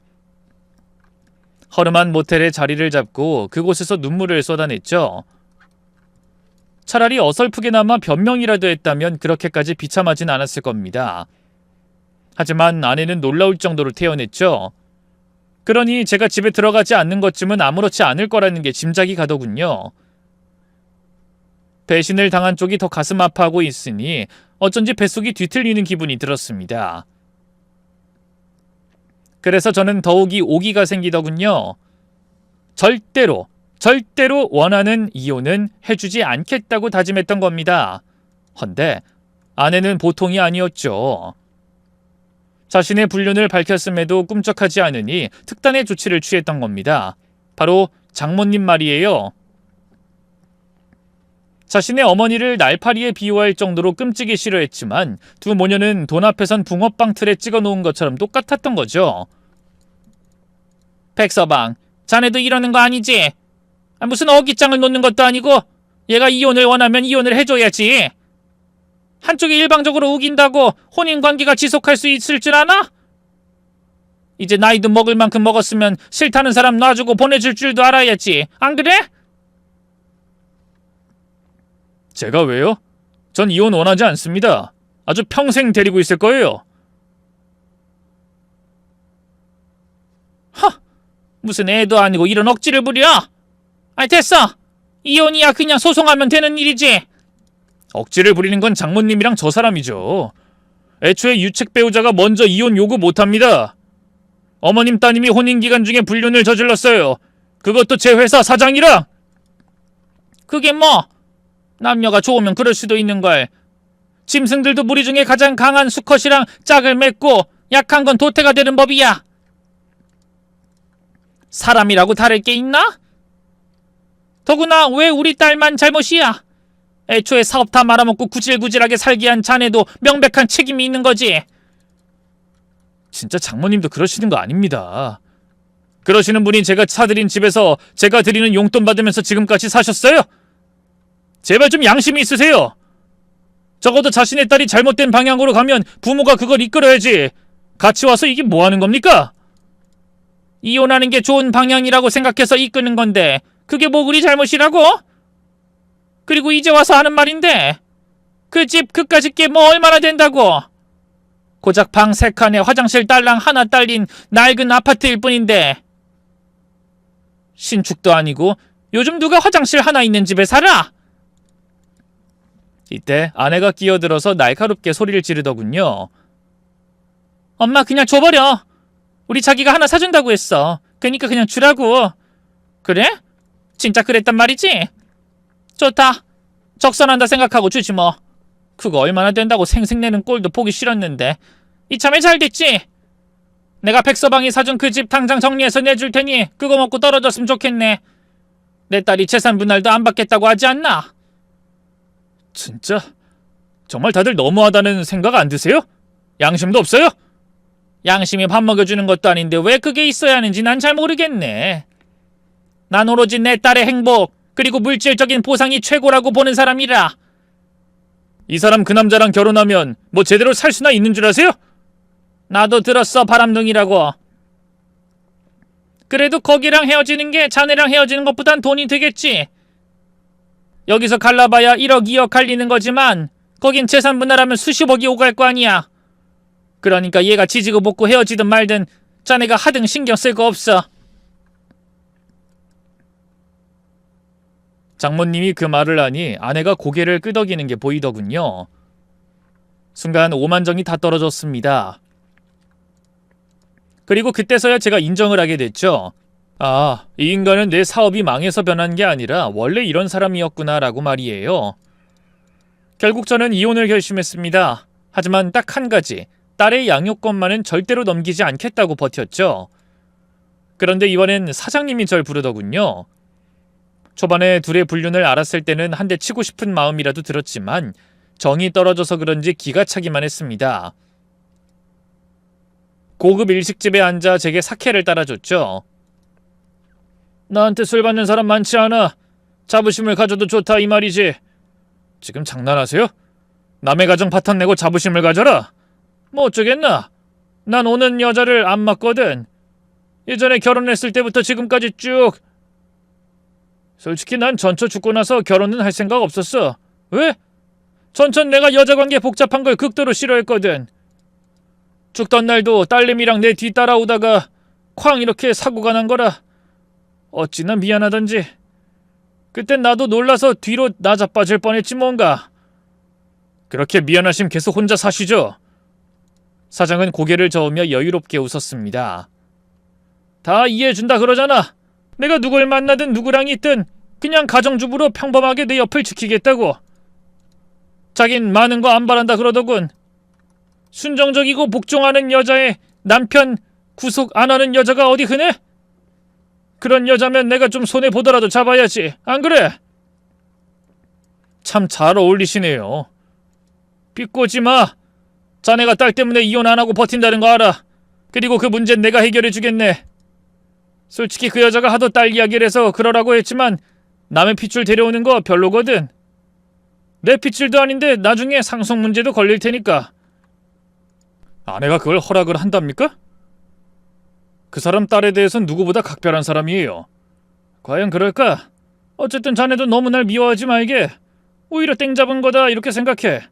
Speaker 1: 허름한 모텔에 자리를 잡고 그곳에서 눈물을 쏟아냈죠. 차라리 어설프게나마 변명이라도 했다면 그렇게까지 비참하진 않았을 겁니다. 하지만 아내는 놀라울 정도로 태어냈죠. 그러니 제가 집에 들어가지 않는 것쯤은 아무렇지 않을 거라는 게 짐작이 가더군요. 배신을 당한 쪽이 더 가슴 아파하고 있으니 어쩐지 뱃속이 뒤틀리는 기분이 들었습니다. 그래서 저는 더욱이 오기가 생기더군요. 절대로 원하는 이혼은 해주지 않겠다고 다짐했던 겁니다. 헌데 아내는 보통이 아니었죠. 자신의 불륜을 밝혔음에도 꿈쩍하지 않으니 특단의 조치를 취했던 겁니다. 바로 장모님 말이에요. 자신의 어머니를 날파리에 비유할 정도로 끔찍이 싫어했지만 두 모녀는 돈 앞에선 붕어빵 틀에 찍어놓은 것처럼 똑같았던 거죠. 백서방, 자네도 이러는 거 아니지? 무슨 어깃장을 놓는 것도 아니고 얘가 이혼을 원하면 이혼을 해줘야지. 한쪽이 일방적으로 우긴다고 혼인관계가 지속할 수 있을 줄 아나? 이제 나이도 먹을 만큼 먹었으면 싫다는 사람 놔주고 보내줄 줄도 알아야지. 안 그래? 제가 왜요? 전 이혼 원하지 않습니다. 아주 평생 데리고 있을 거예요. 무슨 애도 아니고 이런 억지를 부려? 아이 됐어. 이혼이야 그냥 소송하면 되는 일이지. 억지를 부리는 건 장모님이랑 저 사람이죠. 애초에 유책 배우자가 먼저 이혼 요구 못합니다. 어머님 따님이 혼인기간 중에 불륜을 저질렀어요. 그것도 제 회사 사장이랑. 그게 뭐? 남녀가 좋으면 그럴 수도 있는걸. 짐승들도 무리 중에 가장 강한 수컷이랑 짝을 맺고 약한 건 도태가 되는 법이야. 사람이라고 다를 게 있나? 더구나 왜 우리 딸만 잘못이야? 애초에 사업 다 말아먹고 구질구질하게 살게 한 자네도 명백한 책임이 있는 거지. 진짜 장모님도 그러시는 거 아닙니다. 그러시는 분이 제가 사드린 집에서 제가 드리는 용돈 받으면서 지금까지 사셨어요? 제발 좀 양심이 있으세요. 적어도 자신의 딸이 잘못된 방향으로 가면 부모가 그걸 이끌어야지. 같이 와서 이게 뭐 하는 겁니까? 이혼하는 게 좋은 방향이라고 생각해서 이끄는 건데 그게 뭐 그리 잘못이라고? 그리고 이제 와서 하는 말인데 그 집 그까짓 게 뭐 얼마나 된다고? 고작 방 3칸에 화장실 딸랑 하나 딸린 낡은 아파트일 뿐인데 신축도 아니고 요즘 누가 화장실 하나 있는 집에 살아? 이때 아내가 끼어들어서 날카롭게 소리를 지르더군요. 엄마 그냥 줘버려. 우리 자기가 하나 사준다고 했어. 그러니까 그냥 주라고. 그래? 진짜 그랬단 말이지? 좋다. 적선한다 생각하고 주지 뭐. 그거 얼마나 된다고 생색내는 꼴도 보기 싫었는데 이참에 잘 됐지? 내가 백서방이 사준 그 집 당장 정리해서 내줄 테니 그거 먹고 떨어졌으면 좋겠네. 내 딸이 재산 분할도 안 받겠다고 하지 않나? 진짜? 정말 다들 너무하다는 생각 안 드세요? 양심도 없어요? 양심이 밥 먹여주는 것도 아닌데 왜 그게 있어야 하는지 난 잘 모르겠네. 난 오로지 내 딸의 행복 그리고 물질적인 보상이 최고라고 보는 사람이라. 이 사람 그 남자랑 결혼하면 뭐 제대로 살 수나 있는 줄 아세요? 나도 들었어, 바람둥이라고. 그래도 거기랑 헤어지는 게 자네랑 헤어지는 것보단 돈이 되겠지. 여기서 갈라봐야 1억 2억 갈리는 거지만 거긴 재산 분할하면 수십억이 오갈 거 아니야. 그러니까 얘가 지지고 볶고 헤어지든 말든 자네가 하등 신경 쓸 거 없어. 장모님이 그 말을 하니 아내가 고개를 끄덕이는 게 보이더군요. 순간 오만정이 다 떨어졌습니다. 그리고 그때서야 제가 인정을 하게 됐죠. 아, 이 인간은 내 사업이 망해서 변한 게 아니라 원래 이런 사람이었구나 라고 말이에요. 결국 저는 이혼을 결심했습니다. 하지만 딱 한 가지, 딸의 양육권만은 절대로 넘기지 않겠다고 버텼죠. 그런데 이번엔 사장님이 절 부르더군요. 초반에 둘의 불륜을 알았을 때는 한 대 치고 싶은 마음이라도 들었지만 정이 떨어져서 그런지 기가 차기만 했습니다. 고급 일식집에 앉아 제게 사케를 따라줬죠. 나한테 술 받는 사람 많지 않아. 자부심을 가져도 좋다 이 말이지. 지금 장난하세요? 남의 가정 바탕내고 자부심을 가져라? 뭐 어쩌겠나? 난 오는 여자를 안 맞거든. 예전에 결혼했을 때부터 지금까지 쭉. 솔직히 난 전처 죽고 나서 결혼은 할 생각 없었어. 왜? 전처는 내가 여자관계 복잡한 걸 극도로 싫어했거든. 죽던 날도 딸내미랑 내 뒤 따라오다가 쾅 이렇게 사고가 난 거라. 어찌나 미안하던지. 그땐 나도 놀라서 뒤로 나자빠질 뻔했지 뭔가. 그렇게 미안하심 계속 혼자 사시죠? 사장은 고개를 저으며 여유롭게 웃었습니다. 다 이해해준다 그러잖아. 내가 누굴 만나든 누구랑 있든 그냥 가정주부로 평범하게 내 옆을 지키겠다고. 자긴 많은 거 안 바란다 그러더군. 순정적이고 복종하는 여자의 남편 구속 안 하는 여자가 어디 흔해? 그런 여자면 내가 좀 손해보더라도 잡아야지. 안 그래? 참 잘 어울리시네요. 비꼬지 마. 자네가 딸 때문에 이혼 안 하고 버틴다는 거 알아. 그리고 그 문제는 내가 해결해 주겠네. 솔직히 그 여자가 하도 딸 이야기를 해서 그러라고 했지만 남의 핏줄 데려오는 거 별로거든. 내 핏줄도 아닌데 나중에 상속 문제도 걸릴 테니까. 아내가 그걸 허락을 한답니까? 그 사람 딸에 대해선 누구보다 각별한 사람이에요. 과연 그럴까? 어쨌든 자네도 너무 날 미워하지 말게. 오히려 땡 잡은 거다 이렇게 생각해.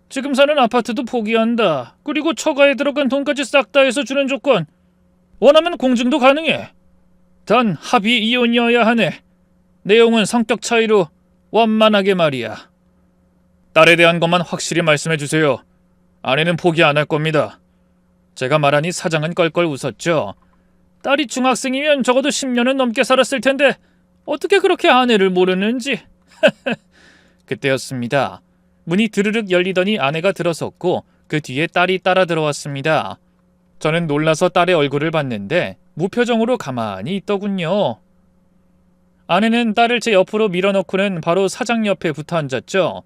Speaker 1: 지금 사는 아파트도 포기한다. 그리고 처가에 들어간 돈까지 싹 다 해서 주는 조건. 원하면 공증도 가능해. 단 합의 이혼이어야 하네. 내용은 성격 차이로 원만하게 말이야. 딸에 대한 것만 확실히 말씀해 주세요. 아내는 포기 안 할 겁니다. 제가 말하니 사장은 껄껄 웃었죠. 딸이 중학생이면 적어도 10년은 넘게 살았을 텐데 어떻게 그렇게 아내를 모르는지. 그때였습니다. 문이 드르륵 열리더니 아내가 들어섰고 그 뒤에 딸이 따라 들어왔습니다. 저는 놀라서 딸의 얼굴을 봤는데 무표정으로 가만히 있더군요. 아내는 딸을 제 옆으로 밀어넣고는 바로 사장 옆에 붙어 앉았죠.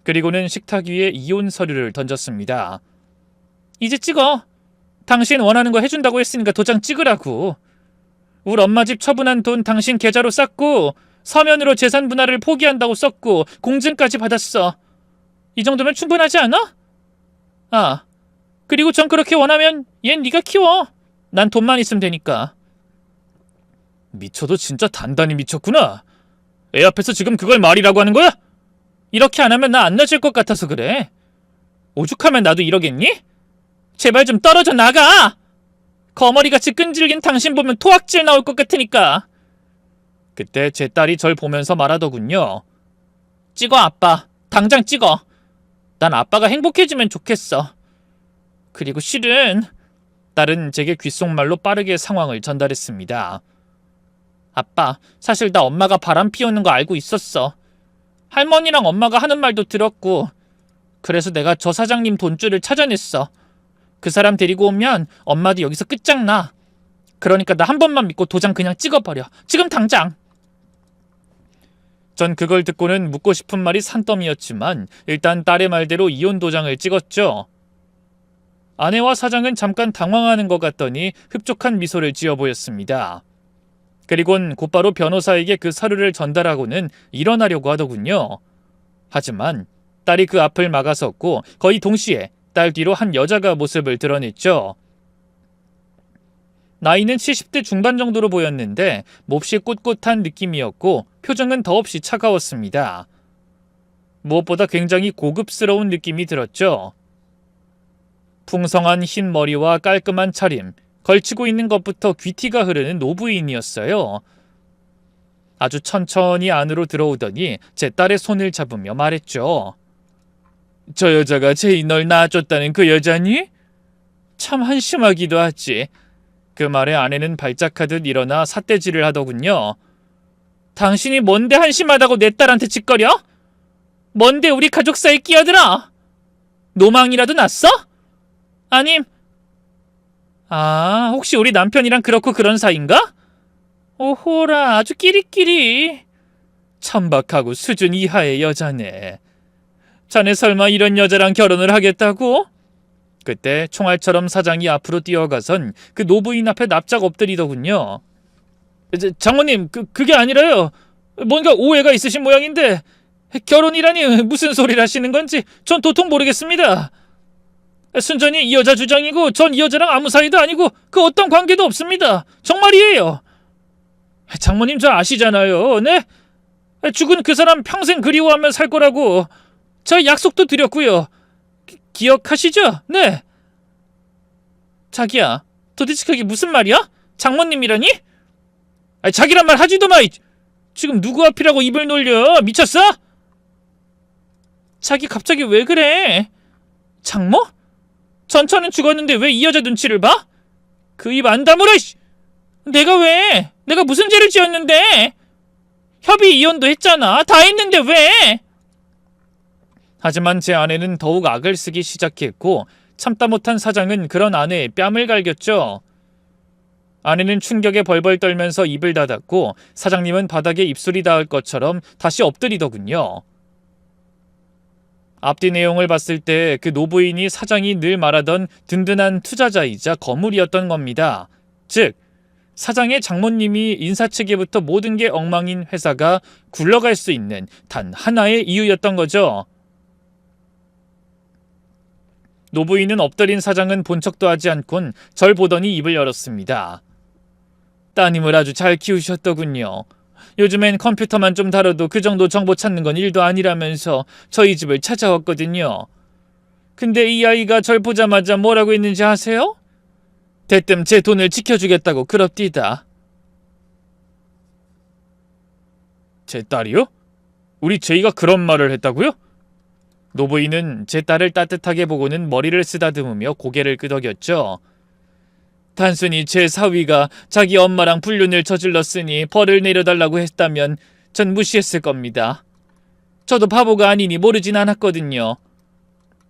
Speaker 1: 그리고는 식탁 위에 이혼 서류를 던졌습니다. 이제 찍어. 당신 원하는 거 해준다고 했으니까 도장 찍으라고. 우리 엄마 집 처분한 돈 당신 계좌로 쌌고 서면으로 재산 분할을 포기한다고 썼고 공증까지 받았어. 이 정도면 충분하지 않아? 아, 그리고 전 그렇게 원하면 얜 네가 키워. 난 돈만 있으면 되니까. 미쳐도 진짜 단단히 미쳤구나. 애 앞에서 지금 그걸 말이라고 하는 거야? 이렇게 안 하면 나 안 놔줄 것 같아서 그래. 오죽하면 나도 이러겠니? 제발 좀 떨어져 나가. 거머리같이 끈질긴 당신 보면 토악질 나올 것 같으니까. 그때 제 딸이 절 보면서 말하더군요. 찍어 아빠. 당장 찍어. 난 아빠가 행복해지면 좋겠어. 그리고 실은 딸은 제게 귓속말로 빠르게 상황을 전달했습니다. 아빠, 사실 나 엄마가 바람 피우는 거 알고 있었어. 할머니랑 엄마가 하는 말도 들었고 그래서 내가 저 사장님 돈줄을 찾아냈어. 그 사람 데리고 오면 엄마도 여기서 끝장나. 그러니까 나 한 번만 믿고 도장 그냥 찍어버려. 지금 당장. 전 그걸 듣고는 묻고 싶은 말이 산더미였지만 일단 딸의 말대로 이혼 도장을 찍었죠. 아내와 사장은 잠깐 당황하는 것 같더니 흡족한 미소를 지어 보였습니다. 그리곤 곧바로 변호사에게 그 서류를 전달하고는 일어나려고 하더군요. 하지만 딸이 그 앞을 막아섰고 거의 동시에 딸 뒤로 한 여자가 모습을 드러냈죠. 나이는 70대 중반 정도로 보였는데 몹시 꿋꿋한 느낌이었고 표정은 더없이 차가웠습니다. 무엇보다 굉장히 고급스러운 느낌이 들었죠. 풍성한 흰 머리와 깔끔한 차림, 걸치고 있는 것부터 귀티가 흐르는 노부인이었어요. 아주 천천히 안으로 들어오더니 제 딸의 손을 잡으며 말했죠. 저 여자가 제이 널 낳아줬다는 그 여자니? 참 한심하기도 하지. 그 말에 아내는 발작하듯 일어나 삿대질을 하더군요. 당신이 뭔데 한심하다고 내 딸한테 짓거려? 뭔데 우리 가족 사이에 끼어들어? 노망이라도 났어? 아님, 혹시 우리 남편이랑 그렇고 그런 사이인가? 오호라, 아주 끼리끼리. 천박하고 수준 이하의 여자네. 자네 설마 이런 여자랑 결혼을 하겠다고? 그때 총알처럼 사장이 앞으로 뛰어가선 그 노부인 앞에 납작 엎드리더군요. 장모님, 그게 아니라요. 뭔가 오해가 있으신 모양인데 결혼이라니 무슨 소리를 하시는 건지 전 도통 모르겠습니다. 순전히 이 여자 주장이고 전 이 여자랑 아무 사이도 아니고 그 어떤 관계도 없습니다. 정말이에요. 장모님 저 아시잖아요. 네? 죽은 그 사람 평생 그리워하며 살 거라고 저 약속도 드렸고요. 기억하시죠? 네. 자기야, 도대체 그게 무슨 말이야? 장모님이라니? 자기란 말 하지도 마. 지금 누구 앞이라고 입을 놀려? 미쳤어? 자기 갑자기 왜 그래? 장모? 전처는 죽었는데 왜 이 여자 눈치를 봐? 그 입 안 다물어. 내가 왜? 내가 무슨 죄를 지었는데? 협의 이혼도 했잖아. 다 했는데 왜? 하지만 제 아내는 더욱 악을 쓰기 시작했고 참다 못한 사장은 그런 아내의 뺨을 갈겼죠. 아내는 충격에 벌벌 떨면서 입을 닫았고 사장님은 바닥에 입술이 닿을 것처럼 다시 엎드리더군요. 앞뒤 내용을 봤을 때 그 노부인이 사장이 늘 말하던 든든한 투자자이자 거물이었던 겁니다. 즉, 사장의 장모님이 인사체계부터 모든 게 엉망인 회사가 굴러갈 수 있는 단 하나의 이유였던 거죠. 노부인은 엎드린 사장은 본 척도 하지 않곤 절 보더니 입을 열었습니다. 따님을 아주 잘 키우셨더군요. 요즘엔 컴퓨터만 좀 다뤄도 그 정도 정보 찾는 건 일도 아니라면서 저희 집을 찾아왔거든요. 근데 이 아이가 절 보자마자 뭐라고 했는지 아세요? 대뜸 제 돈을 지켜주겠다고 그럽디다. 제 딸이요? 우리 제이가 그런 말을 했다고요? 노부인은 제 딸을 따뜻하게 보고는 머리를 쓰다듬으며 고개를 끄덕였죠. 단순히 제 사위가 자기 엄마랑 불륜을 저질렀으니 벌을 내려달라고 했다면 전 무시했을 겁니다. 저도 바보가 아니니 모르진 않았거든요.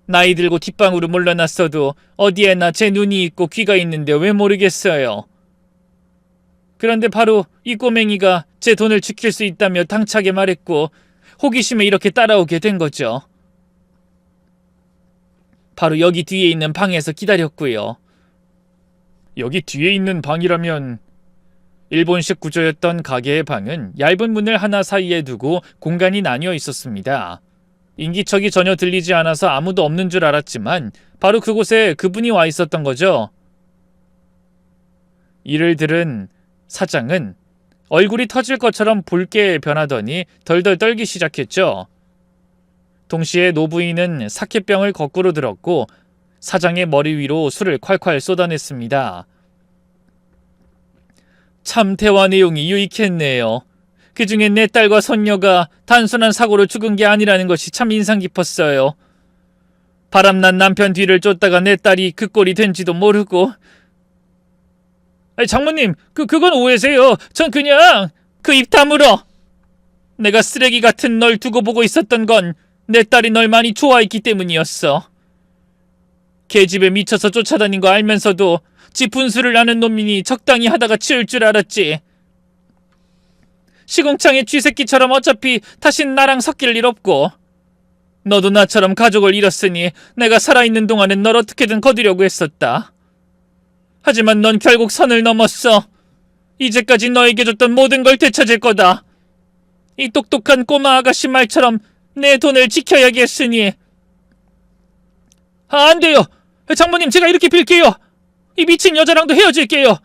Speaker 1: 나이 들고 뒷방으로 물러났어도 어디에나 제 눈이 있고 귀가 있는데 왜 모르겠어요. 그런데 바로 이 꼬맹이가 제 돈을 지킬 수 있다며 당차게 말했고 호기심에 이렇게 따라오게 된 거죠. 바로 여기 뒤에 있는 방에서 기다렸고요. 여기 뒤에 있는 방이라면 일본식 구조였던 가게의 방은 얇은 문을 하나 사이에 두고 공간이 나뉘어 있었습니다. 인기척이 전혀 들리지 않아서 아무도 없는 줄 알았지만 바로 그곳에 그분이 와 있었던 거죠. 이를 들은 사장은 얼굴이 터질 것처럼 붉게 변하더니 덜덜 떨기 시작했죠. 동시에 노부인은 사케병을 거꾸로 들었고 사장의 머리 위로 술을 콸콸 쏟아냈습니다. 참 대화 내용이 유익했네요. 그중에 내 딸과 손녀가 단순한 사고로 죽은 게 아니라는 것이 참 인상 깊었어요. 바람난 남편 뒤를 쫓다가 내 딸이 그 꼴이 된지도 모르고. 장모님, 그건 오해세요. 전 그냥 그 입 다물어. 내가 쓰레기 같은 널 두고 보고 있었던 건 내 딸이 널 많이 좋아했기 때문이었어. 걔집에 미쳐서 쫓아다닌 거 알면서도 지 분수를 아는 놈이니 적당히 하다가 치울 줄 알았지. 시궁창의 쥐새끼처럼 어차피 다신 나랑 섞일 일 없고, 너도 나처럼 가족을 잃었으니 내가 살아있는 동안엔 널 어떻게든 거두려고 했었다. 하지만 넌 결국 선을 넘었어. 이제까지 너에게 줬던 모든 걸 되찾을 거다. 이 똑똑한 꼬마 아가씨 말처럼 내 돈을 지켜야겠으니. 안 돼요. 장모님, 제가 이렇게 빌게요. 이 미친 여자랑도 헤어질게요.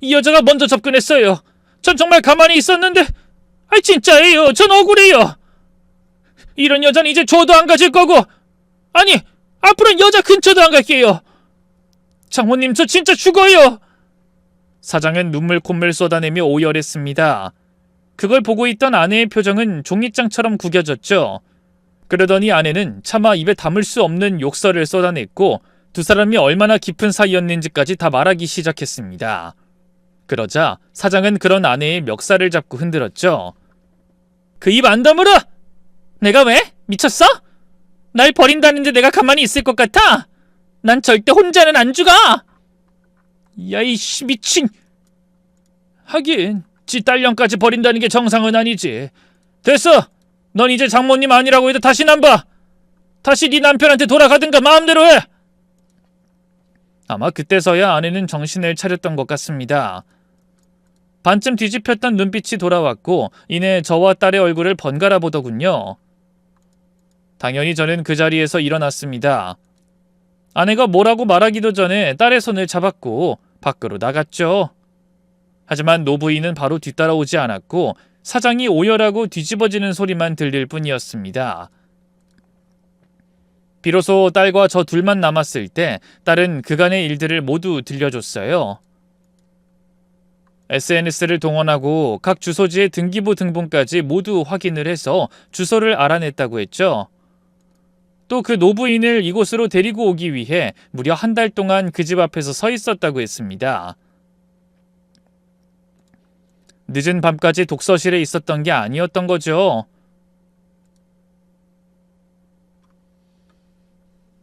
Speaker 1: 이 여자가 먼저 접근했어요. 전 정말 가만히 있었는데, 진짜예요. 전 억울해요. 이런 여자는 이제 줘도 안 가질 거고, 아니, 앞으로는 여자 근처도 안 갈게요. 장모님, 저 진짜 죽어요. 사장은 눈물 콧물 쏟아내며 오열했습니다. 그걸 보고 있던 아내의 표정은 종이장처럼 구겨졌죠. 그러더니 아내는 차마 입에 담을 수 없는 욕설을 쏟아냈고, 두 사람이 얼마나 깊은 사이였는지까지 다 말하기 시작했습니다. 그러자 사장은 그런 아내의 멱살을 잡고 흔들었죠. 그 입 안 다물어! 내가 왜? 미쳤어? 날 버린다는데 내가 가만히 있을 것 같아? 난 절대 혼자는 안 죽어! 야이씨, 미친! 하긴 지 딸년까지 버린다는 게 정상은 아니지. 됐어! 넌 이제 장모님 아니라고 해도 다신 안 봐! 다시 네 남편한테 돌아가든가 마음대로 해! 아마 그때서야 아내는 정신을 차렸던 것 같습니다. 반쯤 뒤집혔던 눈빛이 돌아왔고 이내 저와 딸의 얼굴을 번갈아 보더군요. 당연히 저는 그 자리에서 일어났습니다. 아내가 뭐라고 말하기도 전에 딸의 손을 잡았고 밖으로 나갔죠. 하지만 노부인은 바로 뒤따라오지 않았고 사장이 오열하고 뒤집어지는 소리만 들릴 뿐이었습니다. 비로소 딸과 저 둘만 남았을 때 딸은 그간의 일들을 모두 들려줬어요. SNS를 동원하고 각 주소지의 등기부 등본까지 모두 확인을 해서 주소를 알아냈다고 했죠. 또 그 노부인을 이곳으로 데리고 오기 위해 무려 한 달 동안 그 집 앞에서 서 있었다고 했습니다. 늦은 밤까지 독서실에 있었던 게 아니었던 거죠.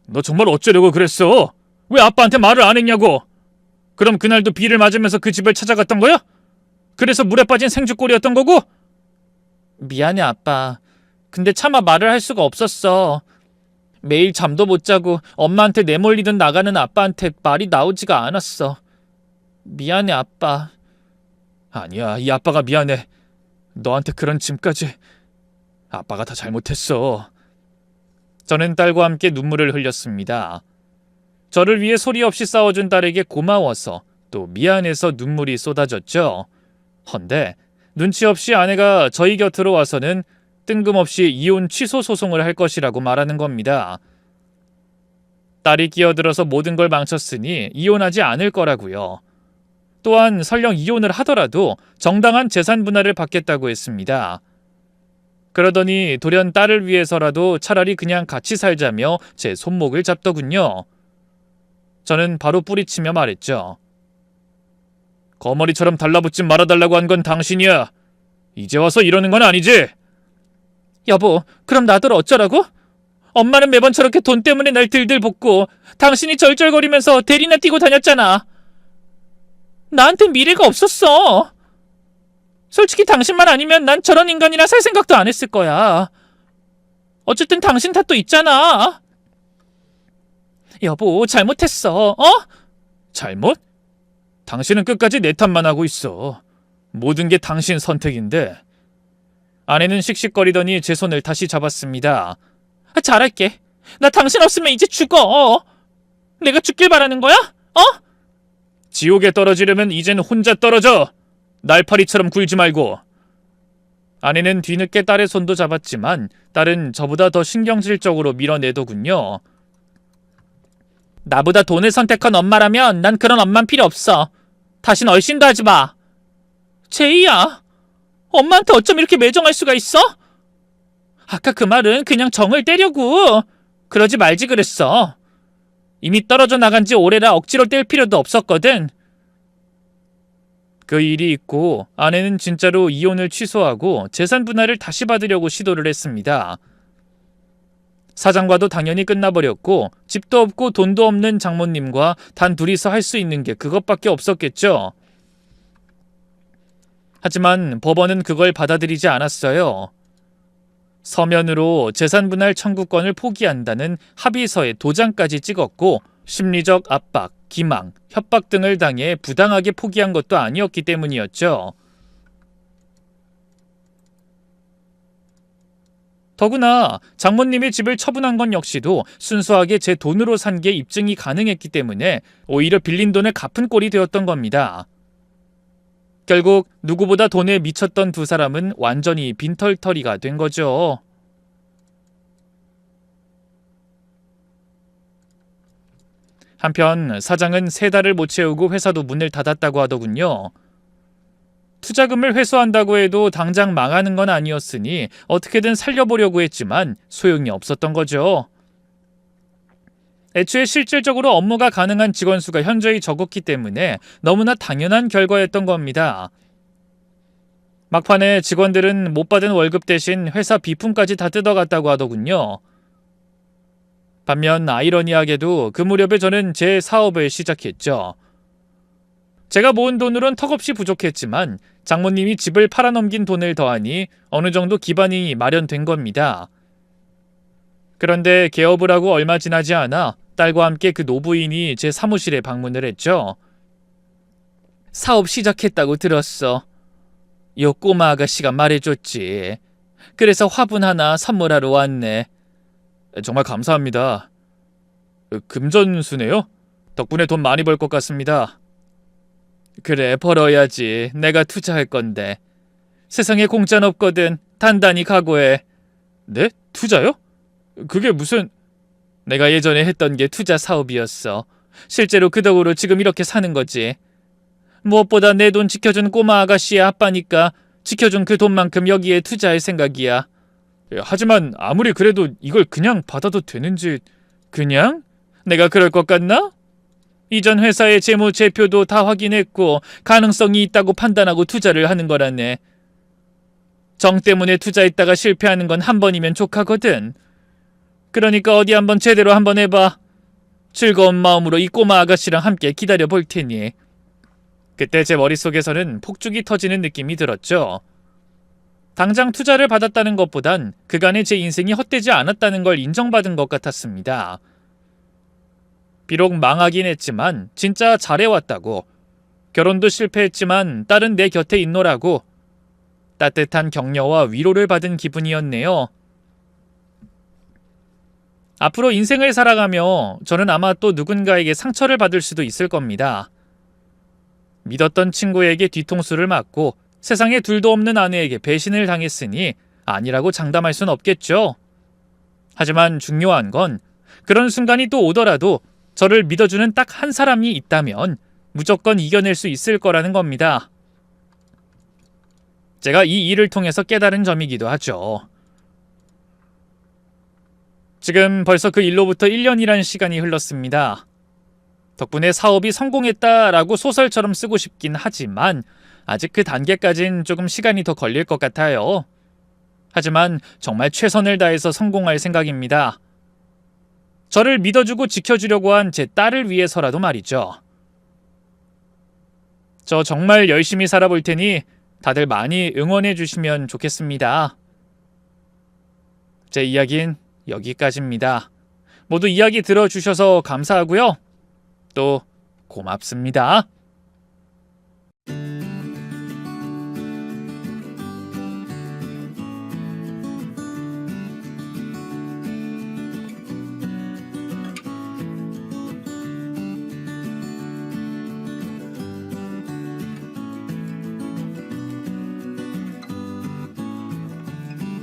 Speaker 1: 너 정말 어쩌려고 그랬어? 왜 아빠한테 말을 안 했냐고? 그럼 그날도 비를 맞으면서 그 집을 찾아갔던 거야? 그래서 물에 빠진 생쥐꼴이었던 거고? 미안해, 아빠. 근데 차마 말을 할 수가 없었어. 매일 잠도 못 자고 엄마한테 내몰리던 나가는 아빠한테 말이 나오지가 않았어. 미안해, 아빠. 아니야, 이 아빠가 미안해. 너한테 그런 짐까지. 아빠가 다 잘못했어. 저는 딸과 함께 눈물을 흘렸습니다. 저를 위해 소리 없이 싸워준 딸에게 고마워서 또 미안해서 눈물이 쏟아졌죠. 헌데 눈치 없이 아내가 저희 곁으로 와서는 뜬금없이 이혼 취소 소송을 할 것이라고 말하는 겁니다. 딸이 끼어들어서 모든 걸 망쳤으니 이혼하지 않을 거라고요. 또한 설령 이혼을 하더라도 정당한 재산 분할을 받겠다고 했습니다. 그러더니 돌연 딸을 위해서라도 차라리 그냥 같이 살자며 제 손목을 잡더군요. 저는 바로 뿌리치며 말했죠. 거머리처럼 달라붙지 말아달라고 한 건 당신이야. 이제 와서 이러는 건 아니지? 여보, 그럼 나들 어쩌라고? 엄마는 매번 저렇게 돈 때문에 날 들들 볶고 당신이 절절거리면서 대리나 뛰고 다녔잖아. 나한텐 미래가 없었어. 솔직히 당신만 아니면 난 저런 인간이랑 살 생각도 안 했을 거야. 어쨌든 당신 탓도 있잖아. 여보, 잘못했어. 어? 잘못? 당신은 끝까지 내 탓만 하고 있어. 모든 게 당신 선택인데. 아내는 씩씩거리더니 제 손을 다시 잡았습니다. 잘할게. 나 당신 없으면 이제 죽어. 내가 죽길 바라는 거야? 어? 지옥에 떨어지려면 이젠 혼자 떨어져. 날파리처럼 굴지 말고. 아내는 뒤늦게 딸의 손도 잡았지만 딸은 저보다 더 신경질적으로 밀어내더군요. 나보다 돈을 선택한 엄마라면 난 그런 엄만 필요 없어. 다신 얼씬도 하지 마. 제이야, 엄마한테 어쩜 이렇게 매정할 수가 있어? 아까 그 말은 그냥 정을 떼려고. 그러지 말지 그랬어. 이미 떨어져 나간 지 오래라 억지로 뗄 필요도 없었거든. 그 일이 있고 아내는 진짜로 이혼을 취소하고 재산 분할을 다시 받으려고 시도를 했습니다. 사장과도 당연히 끝나버렸고 집도 없고 돈도 없는 장모님과 단 둘이서 할 수 있는 게 그것밖에 없었겠죠. 하지만 법원은 그걸 받아들이지 않았어요. 서면으로 재산분할 청구권을 포기한다는 합의서에 도장까지 찍었고 심리적 압박, 기망, 협박 등을 당해 부당하게 포기한 것도 아니었기 때문이었죠. 더구나 장모님의 집을 처분한 건 역시도 순수하게 제 돈으로 산 게 입증이 가능했기 때문에 오히려 빌린 돈을 갚은 꼴이 되었던 겁니다. 결국 누구보다 돈에 미쳤던 두 사람은 완전히 빈털터리가 된 거죠. 한편 사장은 3달을 못 채우고 회사도 문을 닫았다고 하더군요. 투자금을 회수한다고 해도 당장 망하는 건 아니었으니 어떻게든 살려보려고 했지만 소용이 없었던 거죠. 애초에 실질적으로 업무가 가능한 직원 수가 현저히 적었기 때문에 너무나 당연한 결과였던 겁니다. 막판에 직원들은 못 받은 월급 대신 회사 비품까지 다 뜯어갔다고 하더군요. 반면 아이러니하게도 그 무렵에 저는 제 사업을 시작했죠. 제가 모은 돈으론 턱없이 부족했지만 장모님이 집을 팔아넘긴 돈을 더하니 어느 정도 기반이 마련된 겁니다. 그런데 개업을 하고 얼마 지나지 않아 딸과 함께 그 노부인이 제 사무실에 방문을 했죠. 사업 시작했다고 들었어. 요 꼬마 아가씨가 말해줬지. 그래서 화분 하나 선물하러 왔네. 정말 감사합니다. 금전수네요? 덕분에 돈 많이 벌 것 같습니다. 그래, 벌어야지. 내가 투자할 건데. 세상에 공짜는 없거든. 단단히 각오해. 네? 투자요? 그게 무슨... 내가 예전에 했던 게 투자 사업이었어. 실제로 그 덕으로 지금 이렇게 사는 거지. 무엇보다 내 돈 지켜준 꼬마 아가씨의 아빠니까 지켜준 그 돈만큼 여기에 투자할 생각이야. 하지만 아무리 그래도 이걸 그냥 받아도 되는지... 그냥? 내가 그럴 것 같나? 이전 회사의 재무제표도 다 확인했고 가능성이 있다고 판단하고 투자를 하는 거라네. 정 때문에 투자했다가 실패하는 건 한 번이면 족하거든. 그러니까 어디 한번 제대로 한번 해봐. 즐거운 마음으로 이 꼬마 아가씨랑 함께 기다려 볼 테니. 그때 제 머릿속에서는 폭죽이 터지는 느낌이 들었죠. 당장 투자를 받았다는 것보단 그간의 제 인생이 헛되지 않았다는 걸 인정받은 것 같았습니다. 비록 망하긴 했지만 진짜 잘해왔다고, 결혼도 실패했지만 딸은 내 곁에 있노라고 따뜻한 격려와 위로를 받은 기분이었네요. 앞으로 인생을 살아가며 저는 아마 또 누군가에게 상처를 받을 수도 있을 겁니다. 믿었던 친구에게 뒤통수를 맞고 세상에 둘도 없는 아내에게 배신을 당했으니 아니라고 장담할 순 없겠죠. 하지만 중요한 건 그런 순간이 또 오더라도 저를 믿어주는 딱 한 사람이 있다면 무조건 이겨낼 수 있을 거라는 겁니다. 제가 이 일을 통해서 깨달은 점이기도 하죠. 지금 벌써 그 일로부터 1년이란 시간이 흘렀습니다. 덕분에 사업이 성공했다라고 소설처럼 쓰고 싶긴 하지만 아직 그 단계까진 조금 시간이 더 걸릴 것 같아요. 하지만 정말 최선을 다해서 성공할 생각입니다. 저를 믿어주고 지켜주려고 한 제 딸을 위해서라도 말이죠. 저 정말 열심히 살아볼 테니 다들 많이 응원해 주시면 좋겠습니다. 제 이야기는 여기까지입니다. 모두 이야기 들어주셔서 감사하고요. 또 고맙습니다.